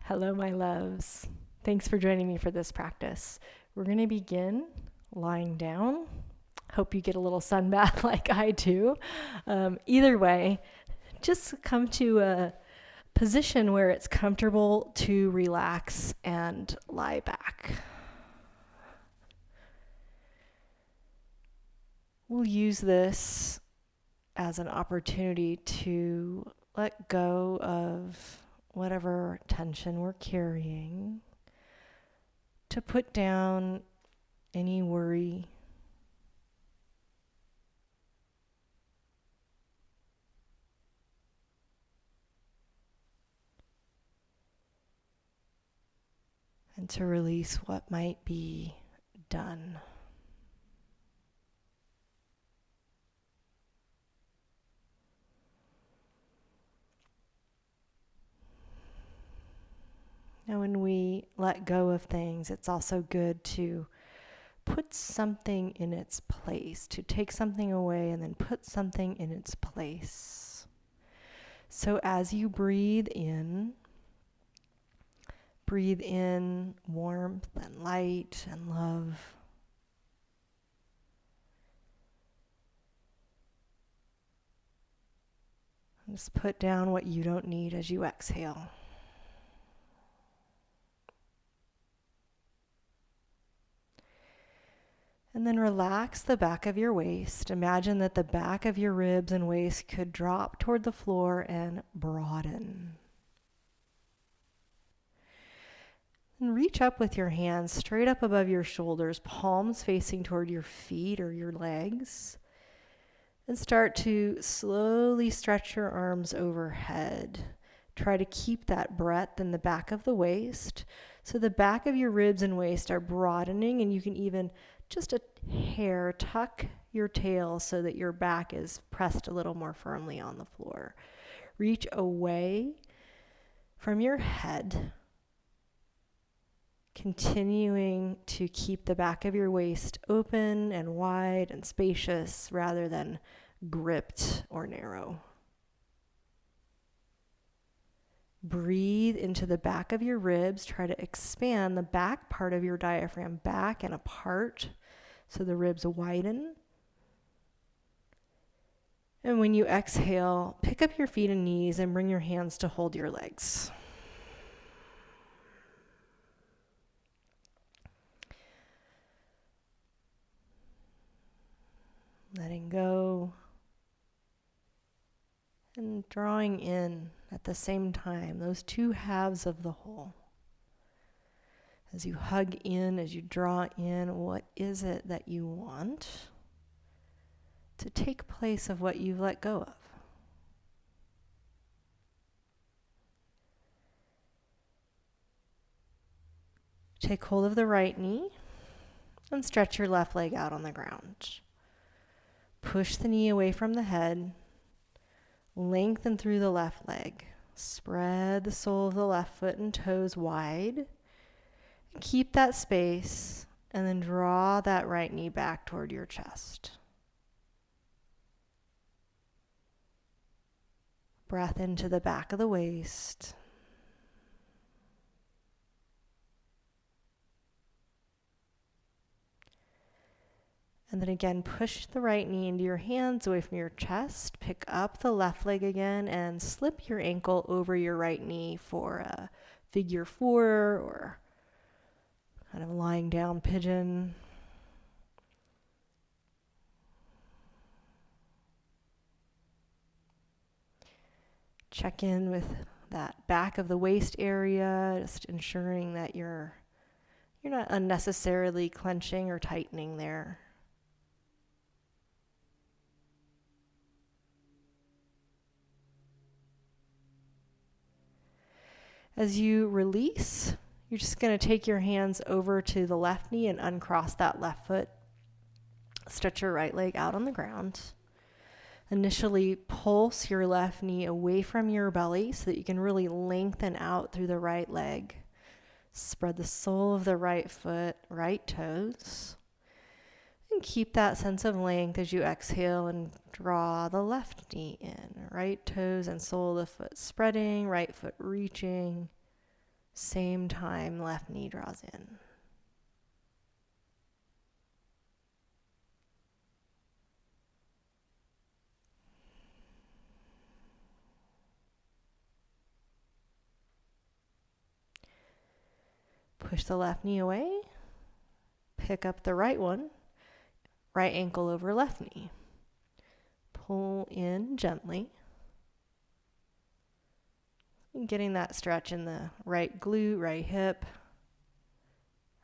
Hello, my loves. Thanks for joining me for this practice. We're going to begin lying down. Hope you get a little sun bath like I do. Either way, just come to a position where it's comfortable to relax and lie back. We'll use this as an opportunity to let go of whatever tension we're carrying, to put down any worry, and to release what might be done. Now, when we let go of things, it's also good to put something in its place, to take something away and then put something in its place. So as you breathe in warmth and light and love. And just put down what you don't need as you exhale. And then relax the back of your waist. Imagine that the back of your ribs and waist could drop toward the floor and broaden. And reach up with your hands straight up above your shoulders, palms facing toward your feet or your legs. And start to slowly stretch your arms overhead. Try to keep that breadth in the back of the waist. So the back of your ribs and waist are broadening, and you can even just a hair tuck your tail so that your back is pressed a little more firmly on the floor. Reach away from your head, continuing to keep the back of your waist open and wide and spacious rather than gripped or narrow. Breathe into the back of your ribs. Try to expand the back part of your diaphragm back and apart so the ribs widen. And when you exhale, pick up your feet and knees and bring your hands to hold your legs. Letting go and drawing in at the same time, those two halves of the whole. As you hug in, as you draw in, what is it that you want to take place of what you've let go of? Take hold of the right knee and stretch your left leg out on the ground. Push the knee away from the head. Lengthen through the left leg. Spread the sole of the left foot and toes wide. Keep that space and then draw that right knee back toward your chest. Breath into the back of the waist. And then again, push the right knee into your hands away from your chest. Pick up the left leg again and slip your ankle over your right knee for a figure 4 or kind of lying down pigeon. Check in with that back of the waist area, just ensuring that you're not unnecessarily clenching or tightening there. As you release, you're just going to take your hands over to the left knee and uncross that left foot. Stretch your right leg out on the ground. Initially, pulse your left knee away from your belly so that you can really lengthen out through the right leg. Spread the sole of the right foot, right toes. And keep that sense of length as you exhale and draw the left knee in. Right toes and sole of the foot spreading, right foot reaching. Same time, left knee draws in. Push the left knee away. Pick up the right one. Right ankle over left knee. Pull in gently. Getting that stretch in the right glute, right hip.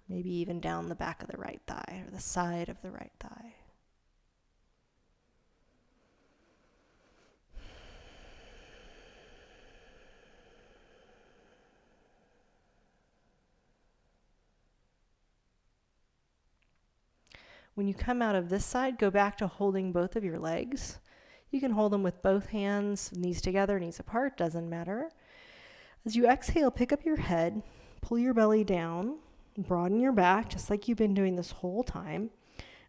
Maybe even down the back of the right thigh or the side of the right thigh. When you come out of this side, go back to holding both of your legs. You can hold them with both hands, knees together, knees apart, doesn't matter. As you exhale, pick up your head, pull your belly down, broaden your back, just like you've been doing this whole time,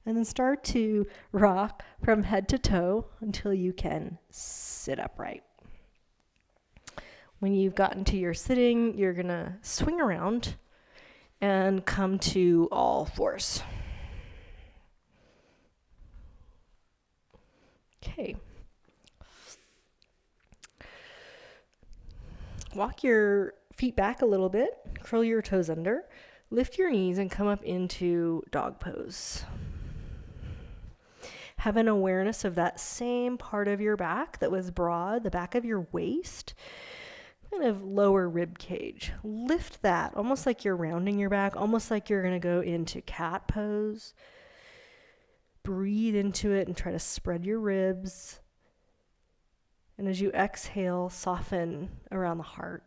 and then start to rock from head to toe until you can sit upright. When you've gotten to your sitting, you're going to swing around and come to all fours. Okay. Walk your feet back a little bit, curl your toes under, lift your knees and come up into dog pose. Have an awareness of that same part of your back that was broad, the back of your waist, kind of lower rib cage. Lift that, almost like you're rounding your back, almost like you're going to go into cat pose. Breathe into it and try to spread your ribs. And as you exhale, soften around the heart.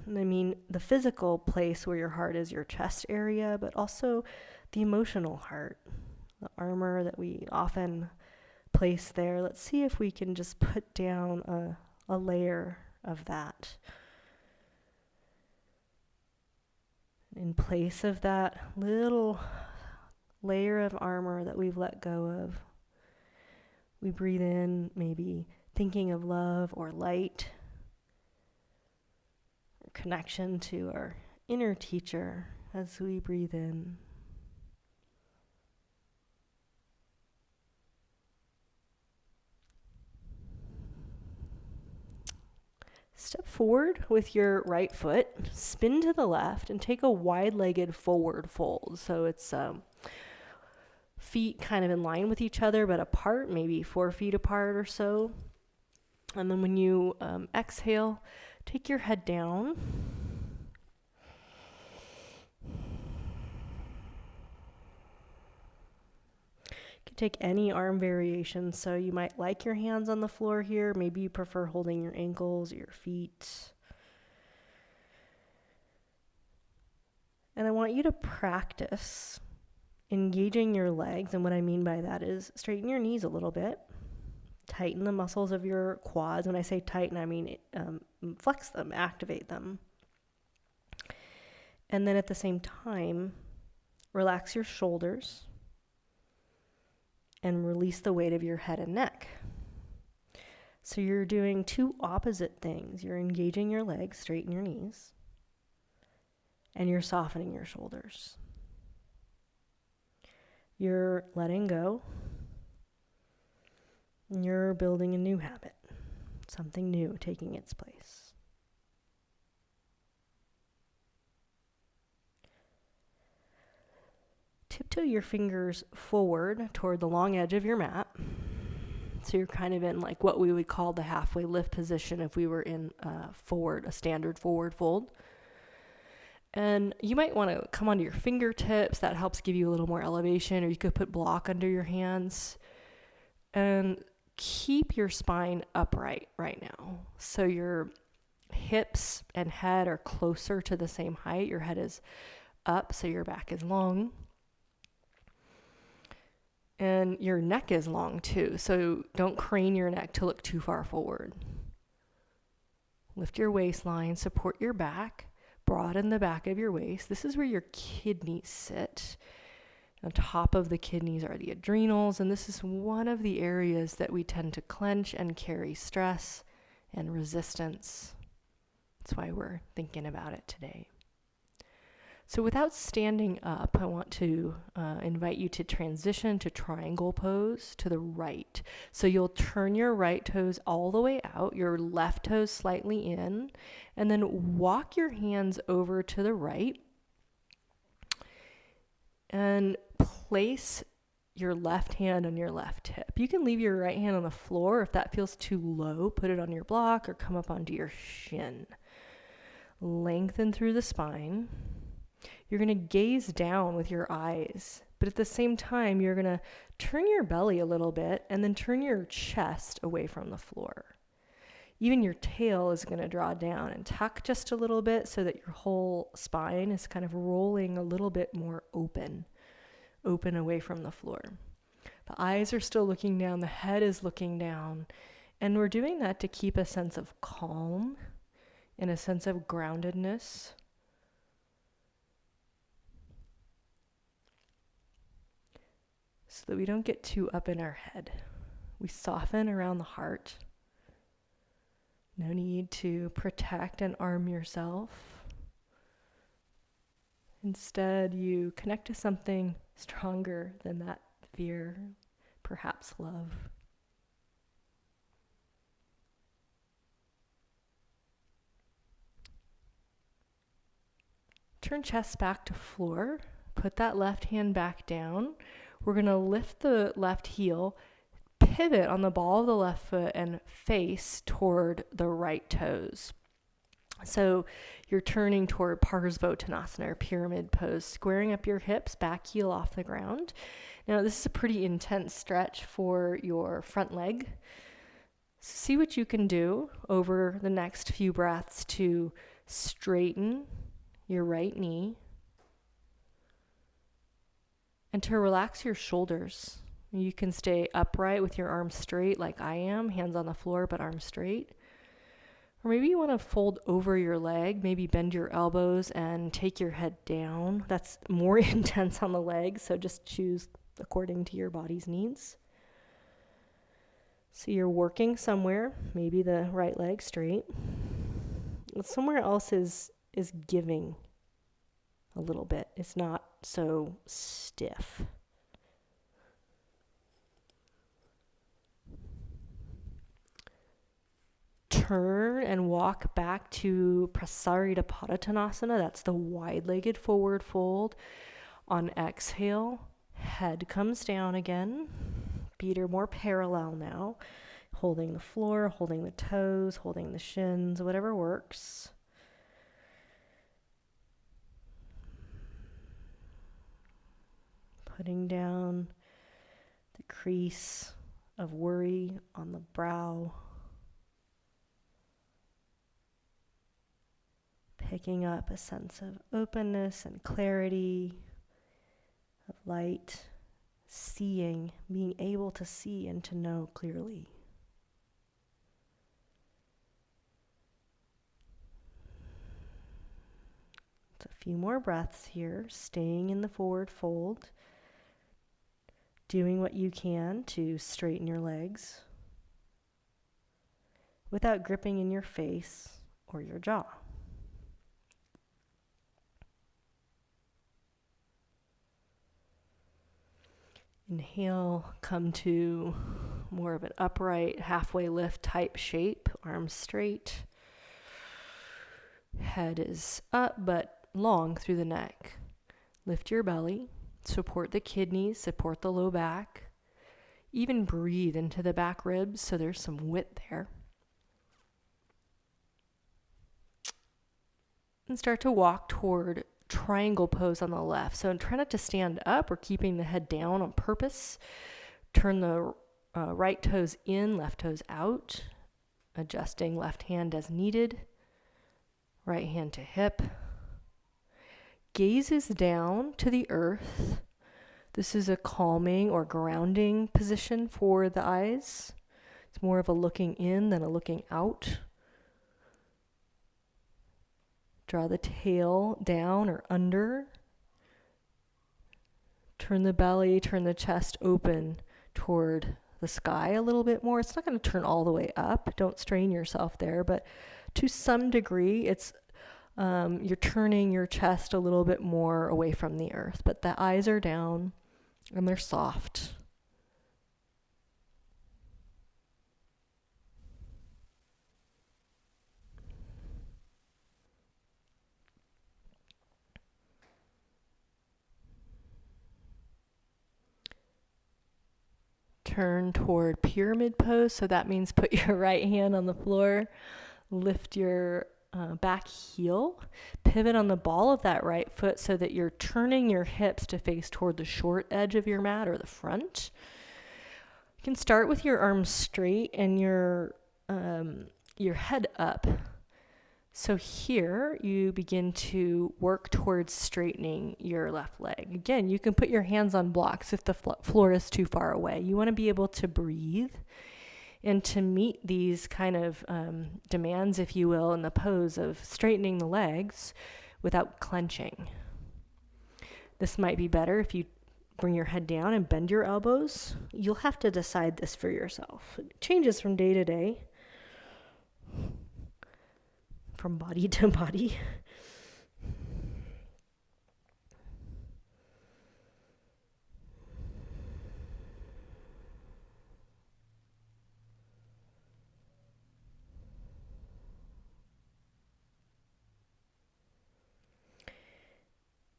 And I mean the physical place where your heart is, your chest area, but also the emotional heart, the armor that we often place there. Let's see if we can just put down a layer of that. In place of that little layer of armor that we've let go of, we breathe in, maybe thinking of love or light, or connection to our inner teacher as we breathe in. Step forward with your right foot, spin to the left, and take a wide-legged forward fold. So it's feet kind of in line with each other, but apart, maybe 4 feet apart or so. And then when you exhale, take your head down. You can take any arm variation. So you might like your hands on the floor here. Maybe you prefer holding your ankles or your feet. And I want you to practice engaging your legs. And what I mean by that is straighten your knees a little bit. Tighten the muscles of your quads. When I say tighten, I mean flex them, activate them. And then at the same time, relax your shoulders and release the weight of your head and neck. So you're doing two opposite things. You're engaging your legs, straighten your knees, and you're softening your shoulders. You're letting go. You're building a new habit, something new taking its place. Tiptoe your fingers forward toward the long edge of your mat. So you're kind of in like what we would call the halfway lift position if we were in a standard forward fold. And you might want to come onto your fingertips. That helps give you a little more elevation, or you could put block under your hands. And keep your spine upright right now. So your hips and head are closer to the same height. Your head is up, so your back is long. And your neck is long too. So don't crane your neck to look too far forward. Lift your waistline, support your back, broaden the back of your waist. This is where your kidneys sit. On top of the kidneys are the adrenals, and this is one of the areas that we tend to clench and carry stress and resistance. That's why we're thinking about it today. So without standing up, I want to invite you to transition to triangle pose to the right. So you'll turn your right toes all the way out, your left toes slightly in, and then walk your hands over to the right and place your left hand on your left hip. You can leave your right hand on the floor. If that feels too low, put it on your block or come up onto your shin. Lengthen through the spine. You're going to gaze down with your eyes, but at the same time, you're going to turn your belly a little bit and then turn your chest away from the floor. Even your tail is going to draw down and tuck just a little bit so that your whole spine is kind of rolling a little bit more open away from the floor. The eyes are still looking down, the head is looking down, and we're doing that to keep a sense of calm and a sense of groundedness. So that we don't get too up in our head. We soften around the heart. No need to protect and arm yourself. Instead, you connect to something stronger than that fear, perhaps love. Turn chest back to floor. Put that left hand back down. We're going to lift the left heel, pivot on the ball of the left foot, and face toward the right toes. So you're turning toward Pattatanasana or pyramid pose, squaring up your hips, back heel off the ground. Now this is a pretty intense stretch for your front leg. So see what you can do over the next few breaths to straighten your right knee and to relax your shoulders. You can stay upright with your arms straight like I am, hands on the floor but arms straight. Or maybe you want to fold over your leg, maybe bend your elbows and take your head down. That's more intense on the legs, so just choose according to your body's needs. So you're working somewhere, maybe the right leg straight. Somewhere else is giving a little bit. It's not so stiff. Turn and walk back to Prasari to Pattatanasana. That's the wide-legged forward fold. On exhale, head comes down again. Feet are more parallel now. Holding the floor, holding the toes, holding the shins, whatever works. Putting down the crease of worry on the brow. Picking up a sense of openness and clarity, of light, seeing, being able to see and to know clearly. So a few more breaths here, staying in the forward fold, doing what you can to straighten your legs without gripping in your face or your jaw. Inhale, come to more of an upright, halfway lift type shape, arms straight. Head is up but long through the neck. Lift your belly, support the kidneys, support the low back. Even breathe into the back ribs so there's some width there. And start to walk toward triangle pose on the left. So try not to stand up or keeping the head down on purpose. Turn the right toes in, left toes out. Adjusting left hand as needed. Right hand to hip. Gaze is down to the earth. This is a calming or grounding position for the eyes. It's more of a looking in than a looking out. Draw the tail down or under. Turn the belly, turn the chest open toward the sky a little bit more. It's not going to turn all the way up. Don't strain yourself there, but To some degree, it's you're turning your chest a little bit more away from the earth, but the eyes are down and they're soft. Turn toward pyramid pose. So that means put your right hand on the floor, lift your back heel, pivot on the ball of that right foot so that you're turning your hips to face toward the short edge of your mat or the front. You can start with your arms straight and your head up. So here you begin to work towards straightening your left leg. Again, you can put your hands on blocks if the floor is too far away. You want to be able to breathe and to meet these kind of demands, if you will, in the pose of straightening the legs without clenching. This might be better if you bring your head down and bend your elbows. You'll have to decide this for yourself. It changes from day to day, from body to body.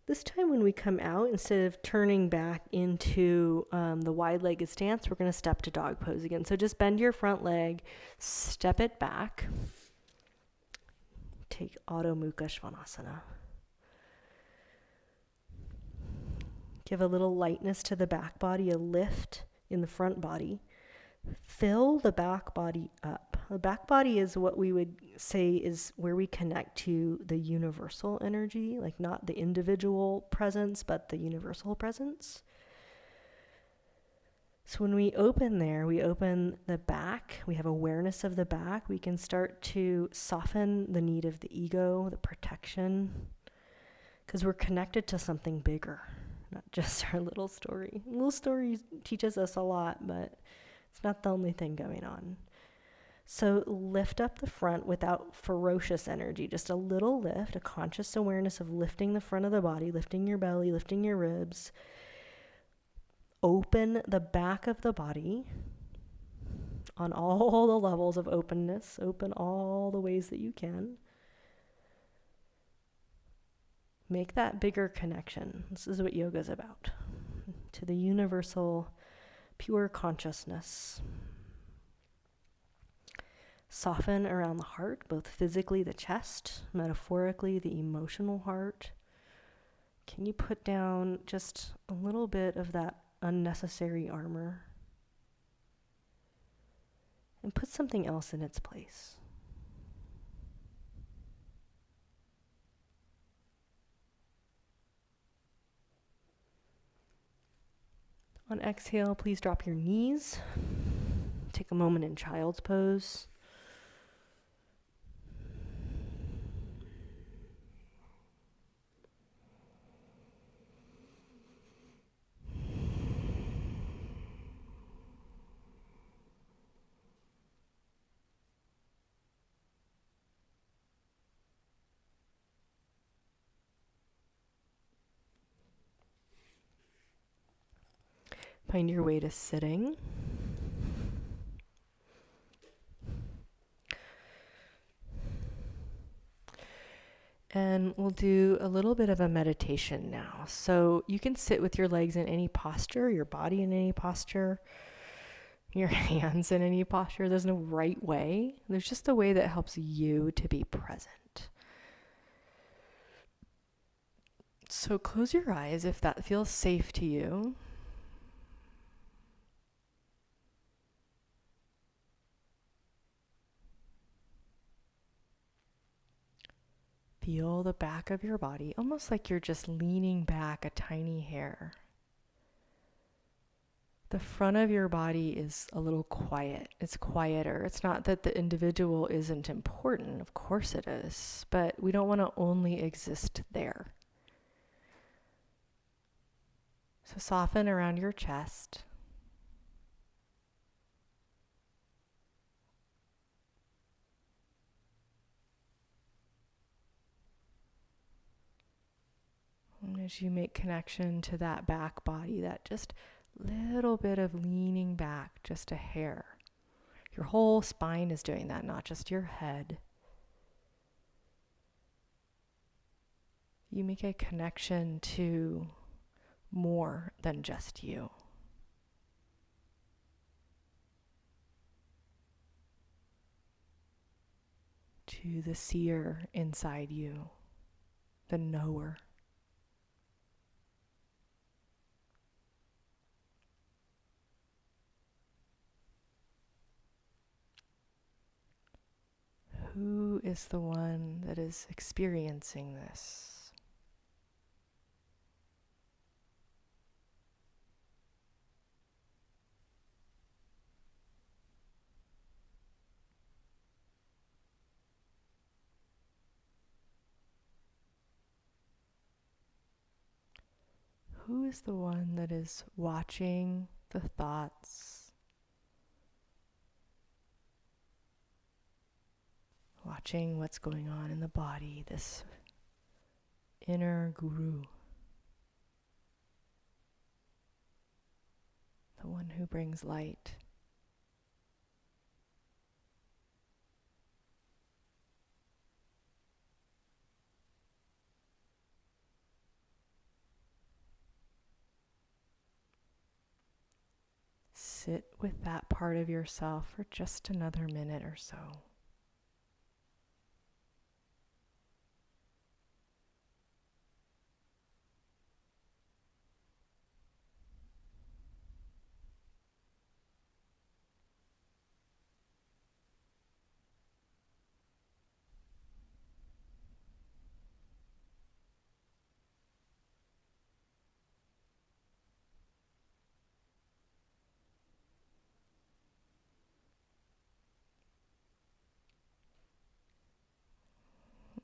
This time when we come out, instead of turning back into the wide-legged stance, we're going to step to dog pose again. So just bend your front leg, step it back. Take Adho Mukha Svanasana. Give a little lightness to the back body, a lift in the front body. Fill the back body up. The back body is what we would say is where we connect to the universal energy, like not the individual presence, but the universal presence. So when we open there, we open the back, we have awareness of the back, we can start to soften the need of the ego, the protection, because we're connected to something bigger, not just our little story. Little story teaches us a lot, but it's not the only thing going on. So lift up the front without ferocious energy, just a little lift, a conscious awareness of lifting the front of the body, lifting your belly, lifting your ribs. Open the back of the body on all the levels of openness. Open all the ways that you can. Make that bigger connection. This is what yoga is about. To the universal, pure consciousness. Soften around the heart, both physically, the chest, metaphorically, the emotional heart. Can you put down just a little bit of that unnecessary armor and put something else in its place? On exhale, please drop your knees. Take a moment in child's pose. Find your way to sitting. And we'll do a little bit of a meditation now. So you can sit with your legs in any posture, your body in any posture, your hands in any posture. There's no right way. There's just a way that helps you to be present. So close your eyes if that feels safe to you. Feel the back of your body, almost like you're just leaning back a tiny hair. The front of your body is a little quiet. It's quieter. It's not that the individual isn't important. Of course it is. But we don't want to only exist there. So soften around your chest. And as you make connection to that back body, that just little bit of leaning back, just a hair. Your whole spine is doing that, not just your head. You make a connection to more than just you. To the seer inside you, the knower. Who is the one that is experiencing this? Who is the one that is watching the thoughts, watching what's going on in the body, this inner guru, the one who brings light? Sit with that part of yourself for just another minute or so.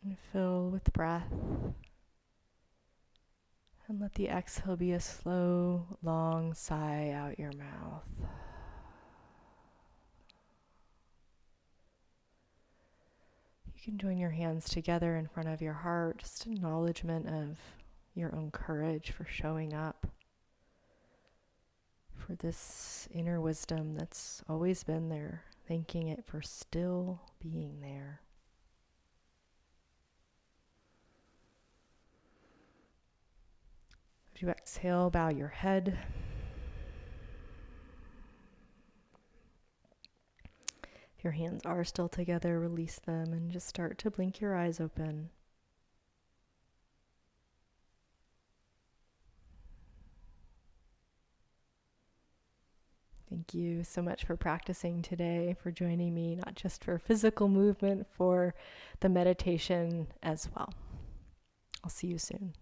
And fill with breath. And let the exhale be a slow, long sigh out your mouth. You can join your hands together in front of your heart, just acknowledgement of your own courage for showing up, for this inner wisdom that's always been there, thanking it for still being there. As you exhale, bow your head. If your hands are still together, release them and just start to blink your eyes open. Thank you so much for practicing today, for joining me, not just for physical movement, for the meditation as well. I'll see you soon.